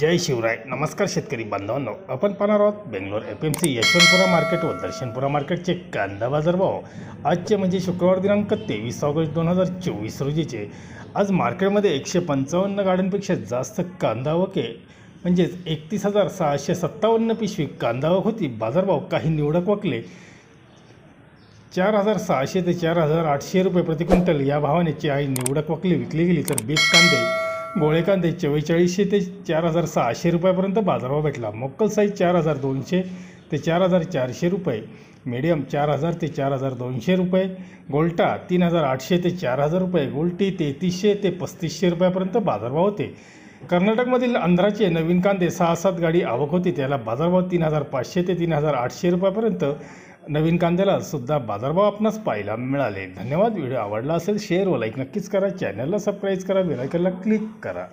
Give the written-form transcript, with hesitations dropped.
जय शिवराय. नमस्कार शेतकरी बांधवांनो, आपण पाहणार आहोत बेंगलोर FMC यशवंतपुरा मार्केट व दर्शनपुरा मार्केटचे कांदा बाजार भाव आजचे म्हणजे शुक्रवार दिनांक 23 ऑगस्ट 2024 रोजीचे. आज मार्केटमध्ये 155 गाड्यांपेक्षा जास्त कांदा आवके म्हणजेच 31,657 पिशवी कांदा आवक होती. बाजारभाव काही निवडक वकले 4,600 ते 4,800 रुपये प्रति क्विंटल या भावाने चाळी निवडक वकली विकली गेली. तर बीट कांदे गोळे कांदे 4400 ते 4,600 रुपयापर्यंत बाजारभाव भेटला. मोक्कल साईज 4,200 ते 4,400 रुपये, मीडियम 4,000 ते 4,200 रुपये, गोल्टा 3,800 ते 4,000 रुपये, गोल्टी 3,300 ते 3,500 रुपयापर्यंत बाजारभाव होते. कर्नाटकमधील आंध्राचे नवीन कांदे 6-7 गाडी आवक होती, त्याला बाजारभाव 3,500 ते 3,800 रुपयापर्यंत. नवीन कांद्याला सुद्धा बाजारभाव आपणास पाहायला मिळाले. धन्यवाद. व्हिडिओ आवडला असेल शेअर व लाईक नक्कीच करा. चॅनलला सबस्क्राईब करा, बेल आयकॉनला क्लिक करा.